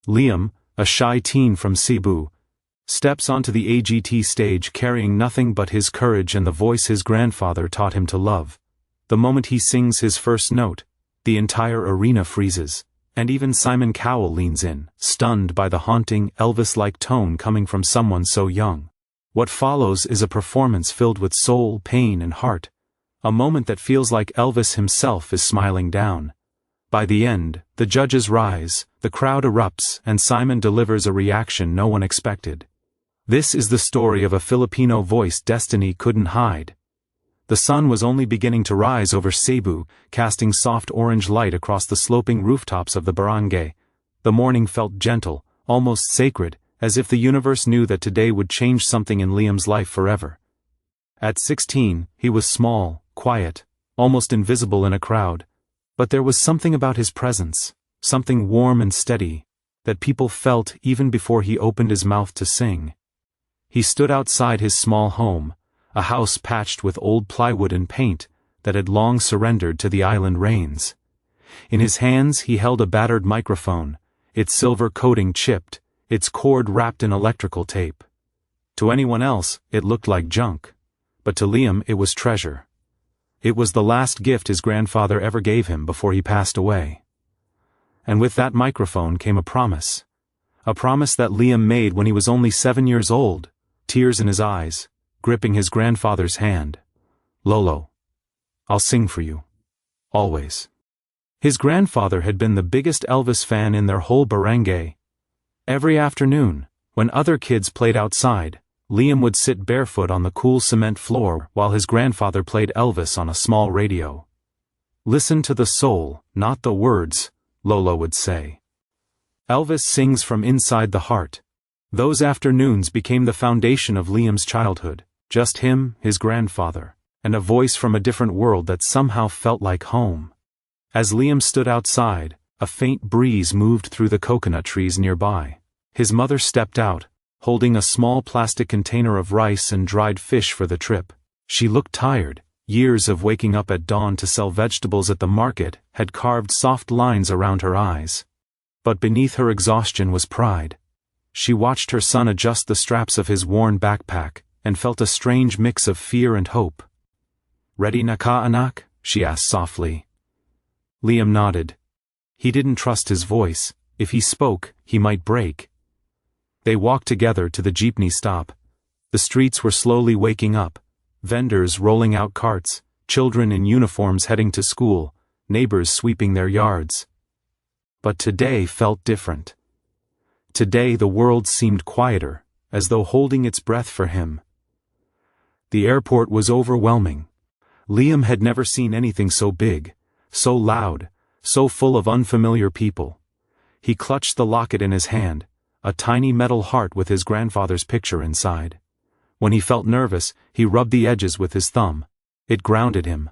Liam, a shy teen from Cebu, steps onto the AGT stage carrying nothing but his courage and the voice his grandfather taught him to love. The moment he sings his first note, the entire arena freezes, and even Simon Cowell leans in, stunned by the haunting, Elvis-like tone coming from someone so young. What follows is a performance filled with soul, pain, and heart, a moment that feels like Elvis himself is smiling down. By the end, the judges rise, the crowd erupts, and Simon delivers a reaction no one expected. This is the story of a Filipino voice destiny couldn't hide. The sun was only beginning to rise over Cebu, casting soft orange light across the sloping rooftops of the barangay. The morning felt gentle, almost sacred, as if the universe knew that today would change something in Liam's life forever. At 16, he was small, quiet, almost invisible in a crowd. But there was something about his presence, something warm and steady, that people felt even before he opened his mouth to sing. He stood outside his small home, a house patched with old plywood and paint that had long surrendered to the island rains. In his hands he held a battered microphone, its silver coating chipped, its cord wrapped in electrical tape. To anyone else, it looked like junk, but to Liam it was treasure. It was the last gift his grandfather ever gave him before he passed away. And with that microphone came a promise that Liam made when he was only 7 years old, tears in his eyes, gripping his grandfather's hand. "Lolo, I'll sing for you. Always." His grandfather had been the biggest Elvis fan in their whole barangay. Every afternoon, when other kids played outside, Liam would sit barefoot on the cool cement floor while his grandfather played Elvis on a small radio. "Listen to the soul, not the words," Lolo would say. Elvis sings from inside the heart. Those afternoons became the foundation of Liam's childhood, just him, his grandfather, and a voice from a different world that somehow felt like home. As Liam stood outside, a faint breeze moved through the coconut trees nearby. His mother stepped out, holding a small plastic container of rice and dried fish for the trip. She looked tired. Years of waking up at dawn to sell vegetables at the market had carved soft lines around her eyes. But beneath her exhaustion was pride. She watched her son adjust the straps of his worn backpack, and felt a strange mix of fear and hope. "Ready na ka, anak?" she asked softly. Liam nodded. He didn't trust his voice. If he spoke, he might break. They walked together to the jeepney stop. The streets were slowly waking up, vendors rolling out carts, children in uniforms heading to school, neighbors sweeping their yards. But today felt different. Today the world seemed quieter, as though holding its breath for him. The airport was overwhelming. Liam had never seen anything so big, so loud, so full of unfamiliar people. He clutched the locket in his hand, a tiny metal heart with his grandfather's picture inside. When he felt nervous, he rubbed the edges with his thumb. It grounded him.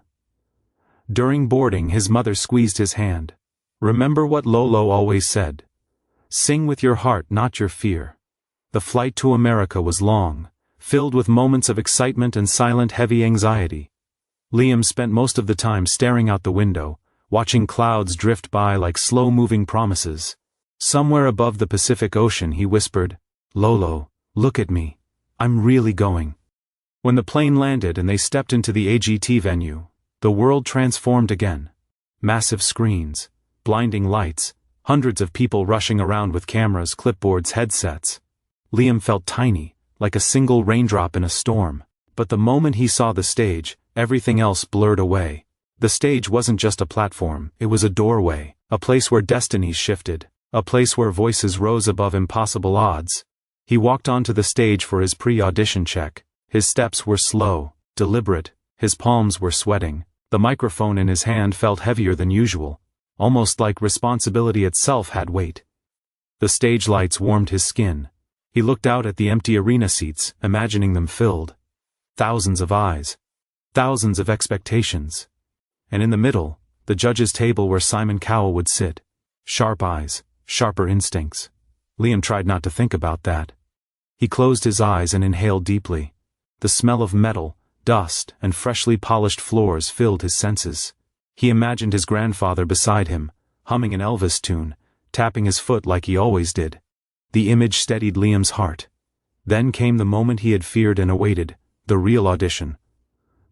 During boarding, his mother squeezed his hand. "Remember what Lolo always said. Sing with your heart, not your fear." The flight to America was long, filled with moments of excitement and silent heavy anxiety. Liam spent most of the time staring out the window, watching clouds drift by like slow-moving promises. Somewhere above the Pacific Ocean he whispered, "Lolo, look at me. I'm really going." When the plane landed and they stepped into the AGT venue, the world transformed again. Massive screens, blinding lights, hundreds of people rushing around with cameras, clipboards, headsets. Liam felt tiny, like a single raindrop in a storm. But the moment he saw the stage, everything else blurred away. The stage wasn't just a platform, it was a doorway, a place where destinies shifted. A place where voices rose above impossible odds. He walked onto the stage for his pre-audition check. His steps were slow, deliberate, his palms were sweating. The microphone in his hand felt heavier than usual, almost like responsibility itself had weight. The stage lights warmed his skin. He looked out at the empty arena seats, imagining them filled. Thousands of eyes. Thousands of expectations. And in the middle, the judges' table where Simon Cowell would sit. Sharp eyes. Sharper instincts. Liam tried not to think about that. He closed his eyes and inhaled deeply. The smell of metal, dust, and freshly polished floors filled his senses. He imagined his grandfather beside him, humming an Elvis tune, tapping his foot like he always did. The image steadied Liam's heart. Then came the moment he had feared and awaited, the real audition.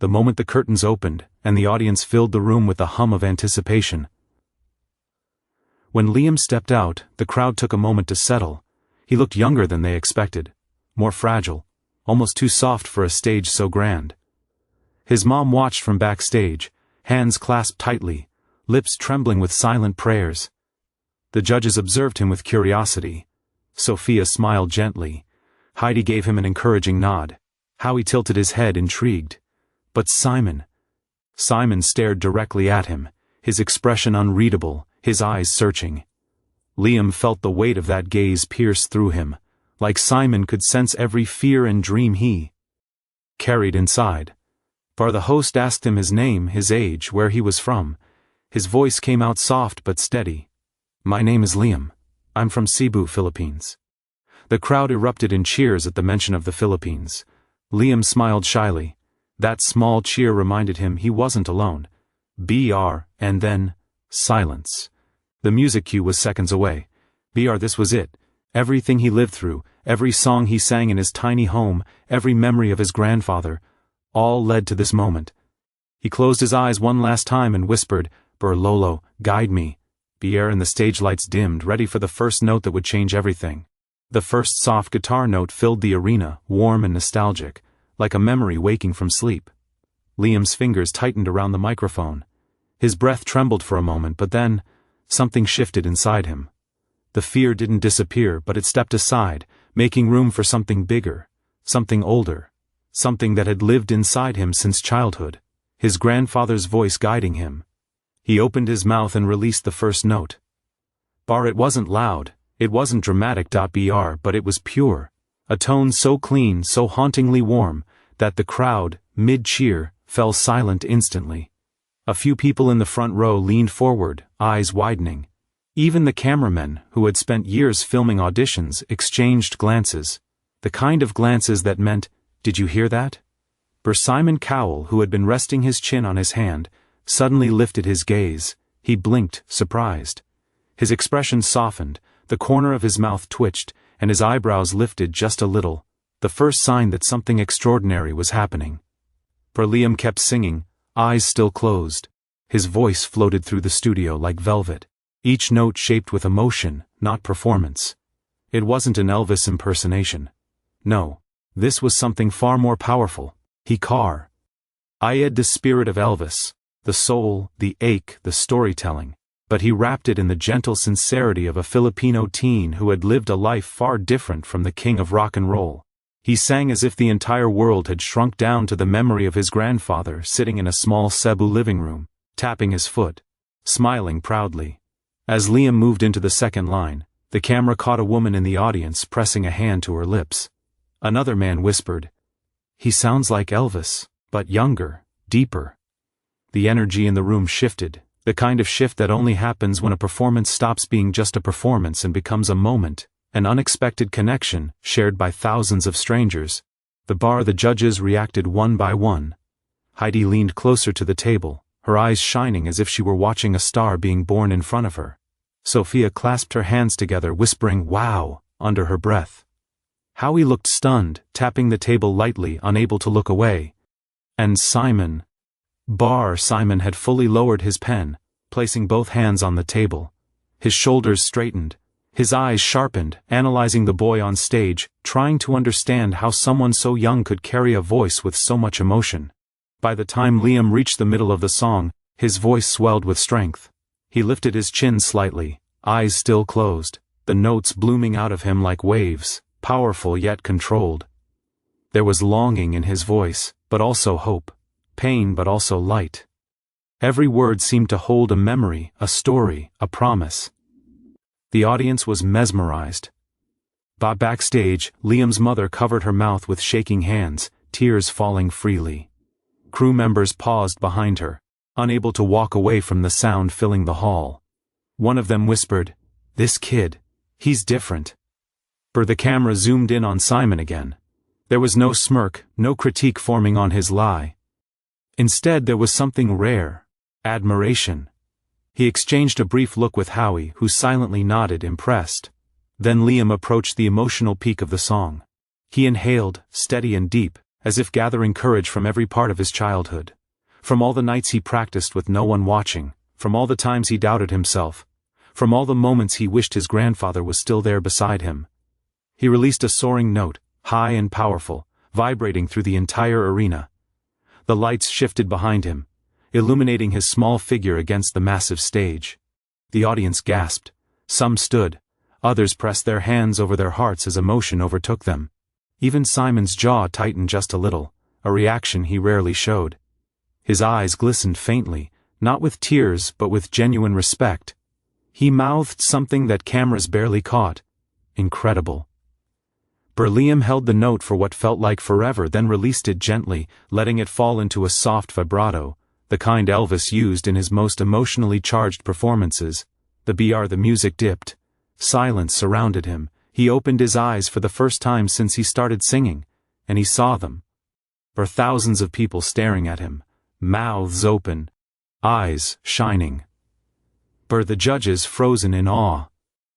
The moment the curtains opened, and the audience filled the room with the hum of anticipation. When Liam stepped out, the crowd took a moment to settle. He looked younger than they expected, more fragile, almost too soft for a stage so grand. His mom watched from backstage, hands clasped tightly, lips trembling with silent prayers. The judges observed him with curiosity. Sophia smiled gently. Heidi gave him an encouraging nod. Howie tilted his head, intrigued. But Simon stared directly at him, his expression unreadable, his eyes searching. Liam felt the weight of that gaze pierce through him, like Simon could sense every fear and dream he carried inside. For the host asked him his name, his age, where he was from. His voice came out soft but steady. "My name is Liam. I'm from Cebu, Philippines." The crowd erupted in cheers at the mention of the Philippines. Liam smiled shyly. That small cheer reminded him he wasn't alone. BR, and then silence. The music cue was seconds away. BR, this was it. Everything he lived through, every song he sang in his tiny home, every memory of his grandfather, all led to this moment. He closed his eyes one last time and whispered, "Bur Lolo, guide me." BR, and the stage lights dimmed, ready for the first note that would change everything. The first soft guitar note filled the arena, warm and nostalgic, like a memory waking from sleep. Liam's fingers tightened around the microphone. His breath trembled for a moment, but then something shifted inside him. The fear didn't disappear, but it stepped aside, making room for something bigger, something older, something that had lived inside him since childhood, his grandfather's voice guiding him. He opened his mouth and released the first note. Bar, it wasn't loud, it wasn't dramatic. Br, but it was pure, a tone so clean, so hauntingly warm, that the crowd, mid-cheer, fell silent instantly. A few people in the front row leaned forward, eyes widening. Even the cameramen, who had spent years filming auditions, exchanged glances. The kind of glances that meant, "Did you hear that?" Simon Cowell, who had been resting his chin on his hand, suddenly lifted his gaze. He blinked, surprised. His expression softened, the corner of his mouth twitched, and his eyebrows lifted just a little, the first sign that something extraordinary was happening. Liam kept singing, eyes still closed. His voice floated through the studio like velvet, each note shaped with emotion, not performance. It wasn't an Elvis impersonation. No, this was something far more powerful. I had the spirit of Elvis, the soul, the ache, the storytelling, but he wrapped it in the gentle sincerity of a Filipino teen who had lived a life far different from the king of rock and roll. He sang as if the entire world had shrunk down to the memory of his grandfather sitting in a small Cebu living room, tapping his foot, smiling proudly. As Liam moved into the second line, the camera caught a woman in the audience pressing a hand to her lips. Another man whispered, "He sounds like Elvis, but younger, deeper." The energy in the room shifted, the kind of shift that only happens when a performance stops being just a performance and becomes a moment, an unexpected connection, shared by thousands of strangers. The judges reacted one by one. Heidi leaned closer to the table, her eyes shining as if she were watching a star being born in front of her. Sophia clasped her hands together, whispering, "Wow," under her breath. Howie looked stunned, tapping the table lightly, unable to look away. And Simon had fully lowered his pen, placing both hands on the table. His shoulders straightened, his eyes sharpened, analyzing the boy on stage, trying to understand how someone so young could carry a voice with so much emotion. By the time Liam reached the middle of the song, his voice swelled with strength. He lifted his chin slightly, eyes still closed, the notes blooming out of him like waves, powerful yet controlled. There was longing in his voice, but also hope, pain but also light. Every word seemed to hold a memory, a story, a promise. The audience was mesmerized. Backstage, Liam's mother covered her mouth with shaking hands, tears falling freely. Crew members paused behind her, unable to walk away from the sound filling the hall. One of them whispered, "This kid, he's different." The camera zoomed in on Simon again. There was no smirk, no critique forming on his lie. Instead there was something rare, admiration. He exchanged a brief look with Howie, who silently nodded, impressed. Then Liam approached the emotional peak of the song. He inhaled, steady and deep, as if gathering courage from every part of his childhood. From all the nights he practiced with no one watching, from all the times he doubted himself, from all the moments he wished his grandfather was still there beside him. He released a soaring note, high and powerful, vibrating through the entire arena. The lights shifted behind him, illuminating his small figure against the massive stage. The audience gasped. Some stood. Others pressed their hands over their hearts as emotion overtook them. Even Simon's jaw tightened just a little, a reaction he rarely showed. His eyes glistened faintly, not with tears but with genuine respect. He mouthed something that cameras barely caught. Incredible. Liam held the note for what felt like forever, then released it gently, letting it fall into a soft vibrato, the kind Elvis used in his most emotionally charged performances. The music dipped. Silence surrounded him. He opened his eyes for the first time since he started singing, and he saw them. Thousands of people staring at him, mouths open, eyes shining. The judges frozen in awe.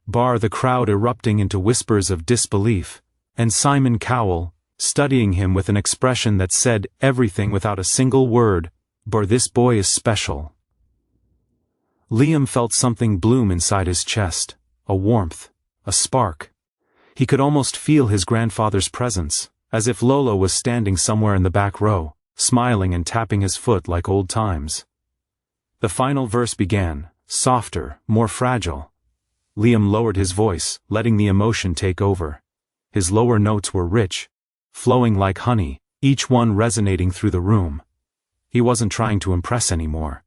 The crowd erupting into whispers of disbelief. And Simon Cowell, studying him with an expression that said everything without a single word. This boy is special. Liam felt something bloom inside his chest, a warmth, a spark. He could almost feel his grandfather's presence, as if Lolo was standing somewhere in the back row, smiling and tapping his foot like old times. The final verse began, softer, more fragile. Liam lowered his voice, letting the emotion take over. His lower notes were rich, flowing like honey, each one resonating through the room. He wasn't trying to impress anymore.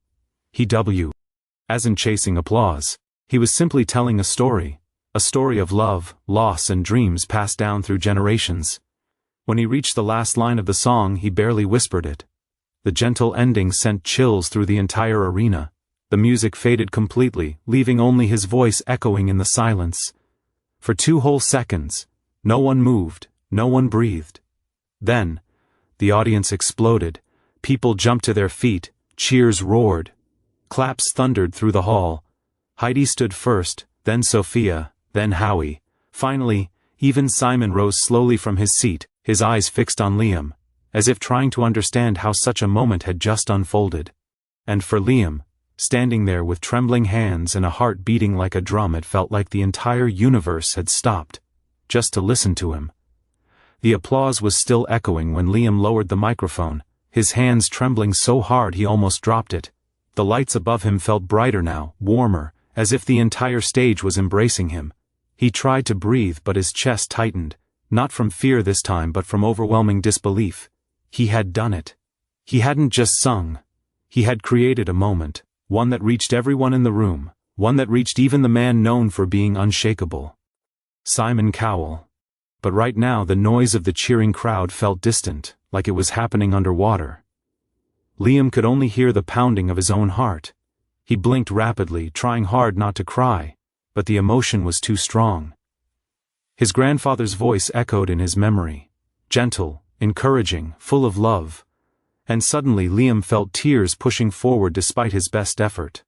He wasn't chasing applause. He was simply telling a story of love, loss and dreams passed down through generations. When he reached the last line of the song, he barely whispered it. The gentle ending sent chills through the entire arena. The music faded completely, leaving only his voice echoing in the silence. For 2 whole seconds, no one moved, no one breathed. Then, the audience exploded. People jumped to their feet, cheers roared. Claps thundered through the hall. Heidi stood first, then Sophia, then Howie. Finally, even Simon rose slowly from his seat, his eyes fixed on Liam, as if trying to understand how such a moment had just unfolded. And for Liam, standing there with trembling hands and a heart beating like a drum, it felt like the entire universe had stopped, just to listen to him. The applause was still echoing when Liam lowered the microphone, his hands trembling so hard he almost dropped it. The lights above him felt brighter now, warmer, as if the entire stage was embracing him. He tried to breathe, but his chest tightened, not from fear this time but from overwhelming disbelief. He had done it. He hadn't just sung. He had created a moment, one that reached everyone in the room, one that reached even the man known for being unshakable. Simon Cowell. But right now the noise of the cheering crowd felt distant, like it was happening underwater. Liam could only hear the pounding of his own heart. He blinked rapidly, trying hard not to cry, but the emotion was too strong. His grandfather's voice echoed in his memory, gentle, encouraging, full of love. And suddenly Liam felt tears pushing forward despite his best effort.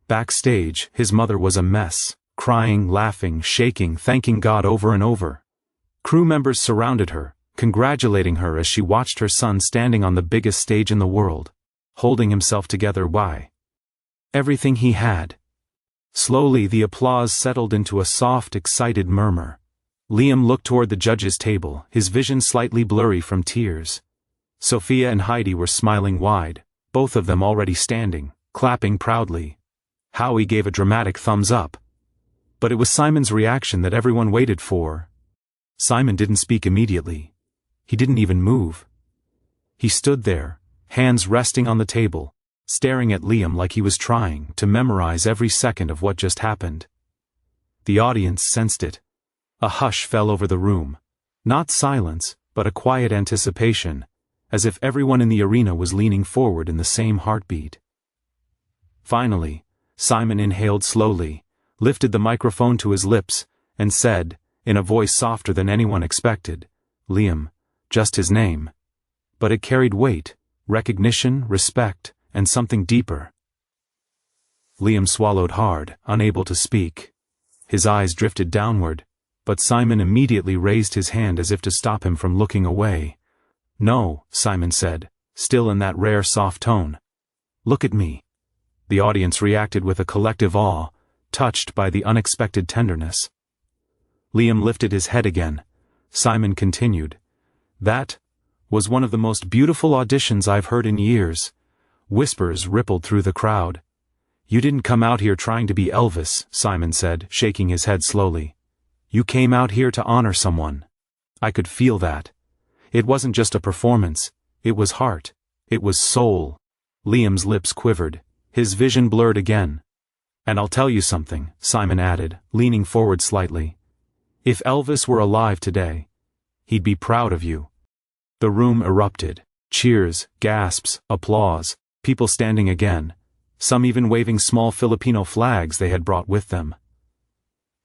Backstage, his mother was a mess, crying, laughing, shaking, thanking God over and over. Crew members surrounded her, congratulating her as she watched her son standing on the biggest stage in the world, holding himself together. Why? Everything he had. Slowly the applause settled into a soft, excited murmur. Liam looked toward the judges' table, his vision slightly blurry from tears. Sophia and Heidi were smiling wide, both of them already standing, clapping proudly. Howie gave a dramatic thumbs up. But it was Simon's reaction that everyone waited for. Simon didn't speak immediately. He didn't even move. He stood there, hands resting on the table, staring at Liam like he was trying to memorize every second of what just happened. The audience sensed it. A hush fell over the room. Not silence, but a quiet anticipation, as if everyone in the arena was leaning forward in the same heartbeat. Finally, Simon inhaled slowly, lifted the microphone to his lips, and said, in a voice softer than anyone expected, "Liam," just his name. But it carried weight, recognition, respect, and something deeper. Liam swallowed hard, unable to speak. His eyes drifted downward, but Simon immediately raised his hand as if to stop him from looking away. "No," Simon said, still in that rare soft tone. "Look at me." The audience reacted with a collective awe, touched by the unexpected tenderness. Liam lifted his head again. Simon continued, "That was one of the most beautiful auditions I've heard in years." Whispers rippled through the crowd. "You didn't come out here trying to be Elvis," Simon said, shaking his head slowly. "You came out here to honor someone. I could feel that. It wasn't just a performance, it was heart. It was soul." Liam's lips quivered, his vision blurred again. "And I'll tell you something," Simon added, leaning forward slightly. "If Elvis were alive today, he'd be proud of you." The room erupted. Cheers, gasps, applause, people standing again, some even waving small Filipino flags they had brought with them.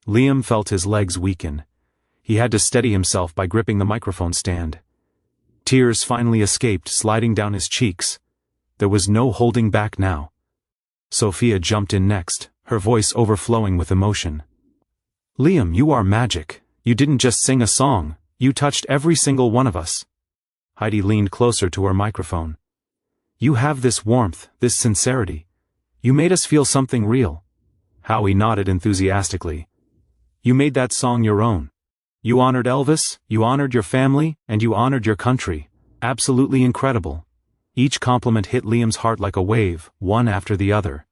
Liam felt his legs weaken. He had to steady himself by gripping the microphone stand. Tears finally escaped, sliding down his cheeks. There was no holding back now. Sophia jumped in next, her voice overflowing with emotion. "Liam, you are magic. You didn't just sing a song, you touched every single one of us." Heidi leaned closer to her microphone. "You have this warmth, this sincerity. You made us feel something real." Howie nodded enthusiastically. "You made that song your own. You honored Elvis, you honored your family, and you honored your country. Absolutely incredible." Each compliment hit Liam's heart like a wave, one after the other.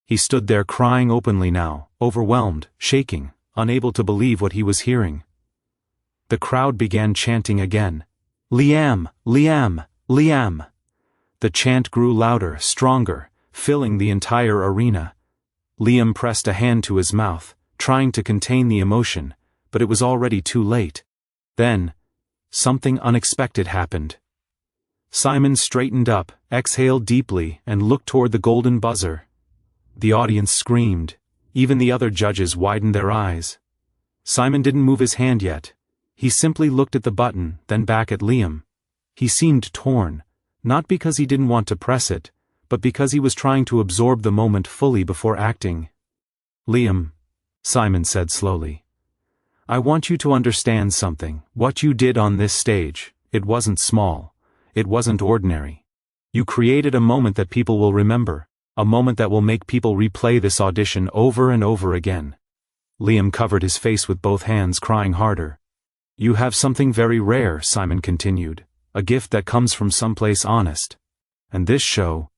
He stood there crying openly now, overwhelmed, shaking, unable to believe what he was hearing. The crowd began chanting again. "Liam! Liam! Liam!" The chant grew louder, stronger, filling the entire arena. Liam pressed a hand to his mouth, trying to contain the emotion, but it was already too late. Then, something unexpected happened. Simon straightened up, exhaled deeply, and looked toward the golden buzzer. The audience screamed. Even the other judges widened their eyes. Simon didn't move his hand yet. He simply looked at the button, then back at Liam. He seemed torn, not because he didn't want to press it, but because he was trying to absorb the moment fully before acting. "Liam," Simon said slowly, "I want you to understand something. What you did on this stage, it wasn't small. It wasn't ordinary. You created a moment that people will remember, a moment that will make people replay this audition over and over again." Liam covered his face with both hands, crying harder. "You have something very rare," Simon continued, "a gift that comes from someplace honest. And this show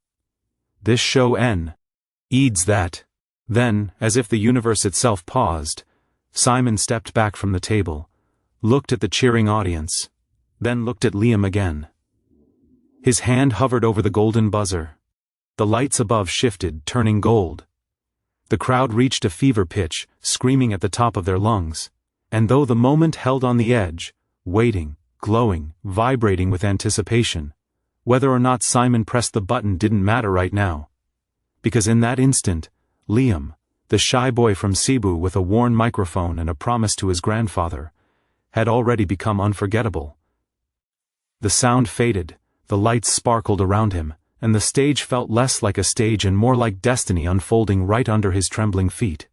needs that." Then, as if the universe itself paused, Simon stepped back from the table, looked at the cheering audience, then looked at Liam again. His hand hovered over the golden buzzer. The lights above shifted, turning gold. The crowd reached a fever pitch, screaming at the top of their lungs. And though the moment held on the edge, waiting, glowing, vibrating with anticipation, whether or not Simon pressed the button didn't matter right now. Because in that instant, Liam, the shy boy from Cebu with a worn microphone and a promise to his grandfather, had already become unforgettable. The sound faded, the lights sparkled around him, and the stage felt less like a stage and more like destiny unfolding right under his trembling feet.